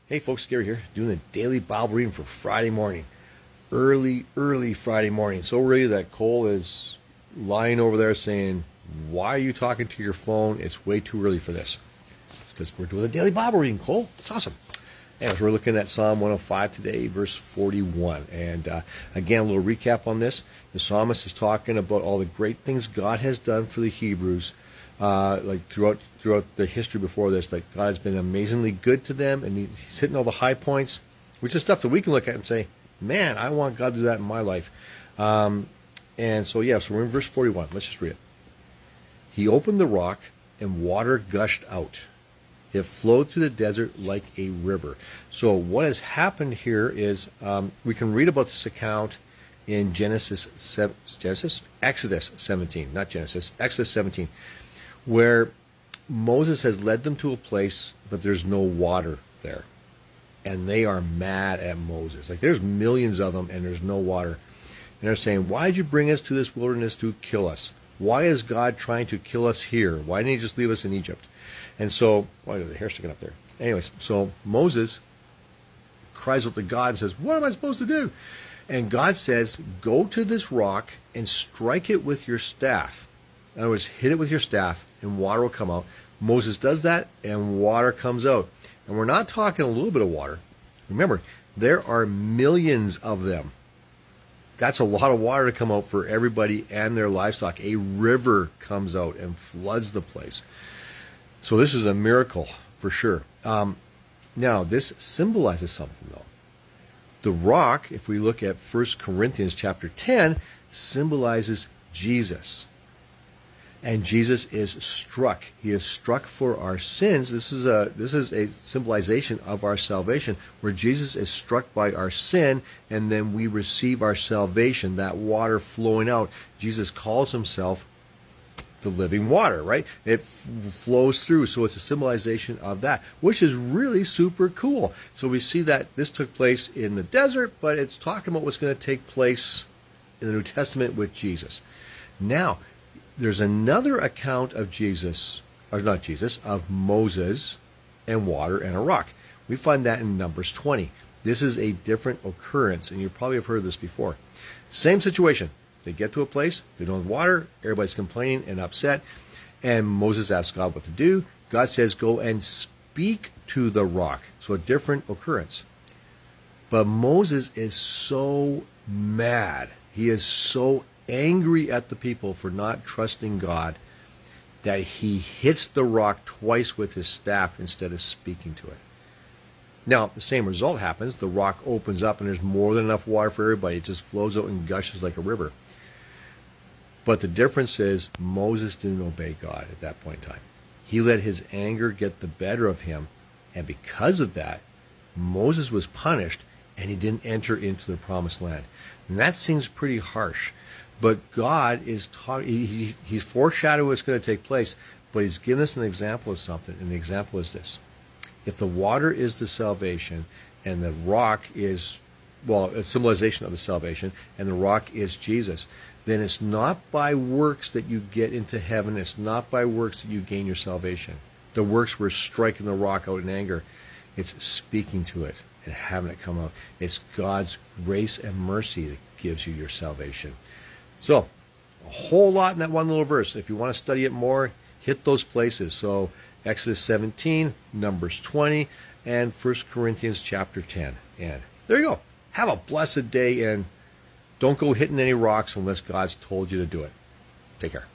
Hey folks, Gary here, doing the daily Bible reading for Friday morning. Early Friday morning. So early that Cole is lying over there saying, why are you talking to your phone? It's way too early for this. It's because we're doing the daily Bible reading, Cole. It's awesome. Anyways, we're looking at Psalm 105 today, verse 41. And again, a little recap on this. The psalmist is talking about all the great things God has done for the Hebrews, like throughout the history before this. Like God has been amazingly good to them, and He's hitting all the high points, which is stuff that we can look at and say, man, I want God to do that in my life. And so we're in verse 41. Let's just read it. He opened the rock, and water gushed out. It flowed through the desert like a river. So what has happened here is we can read about this account in Exodus 17, not Genesis, Exodus 17, where Moses has led them to a place, but there's no water there. And they are mad at Moses. Like there's millions of them and there's no water. And they're saying, why did you bring us to this wilderness to kill us? Why is God trying to kill us here? Why didn't He just leave us in Egypt? And so, why is the hair sticking up there? Anyways, so Moses cries out to God and says, what am I supposed to do? And God says, go to this rock and strike it with your staff. In other words, hit it with your staff and water will come out. Moses does that and water comes out. And we're not talking a little bit of water. Remember, there are millions of them. That's a lot of water to come out for everybody and their livestock. A river comes out and floods the place. So this is a miracle for sure. Now, this symbolizes something, though. The rock, if we look at 1 Corinthians chapter 10, symbolizes Jesus. And Jesus is struck. He is struck for our sins. This is a symbolization of our salvation, where Jesus is struck by our sin, and then we receive our salvation, that water flowing out. Jesus calls Himself the living water, right? It flows through, so it's a symbolization of that, which is really super cool. So we see that this took place in the desert, but it's talking about what's going to take place in the New Testament with Jesus. Now, there's another account of of Moses and water and a rock. We find that in Numbers 20. This is a different occurrence, and you probably have heard this before. Same situation. They get to a place, they don't have water, everybody's complaining and upset, and Moses asks God what to do. God says, go and speak to the rock. So a different occurrence. But Moses is so mad. He is so angry at the people for not trusting God that he hits the rock twice with his staff instead of speaking to it. Now, the same result happens. The rock opens up and there's more than enough water for everybody. It just flows out and gushes like a river. But the difference is Moses didn't obey God at that point in time. He let his anger get the better of him, and because of that, Moses was punished and he didn't enter into the promised land. And that seems pretty harsh. But God is He's foreshadowing what's going to take place, but He's given us an example of something, and the example is this. If the water is the salvation, and the rock is, a symbolization of the salvation, and the rock is Jesus, then it's not by works that you get into heaven. It's not by works that you gain your salvation. The works were striking the rock out in anger. It's speaking to it and having it come out. It's God's grace and mercy that gives you your salvation. So, a whole lot in that one little verse. If you want to study it more, hit those places. So, Exodus 17, Numbers 20, and 1 Corinthians chapter 10. And there you go. Have a blessed day, and don't go hitting any rocks unless God's told you to do it. Take care.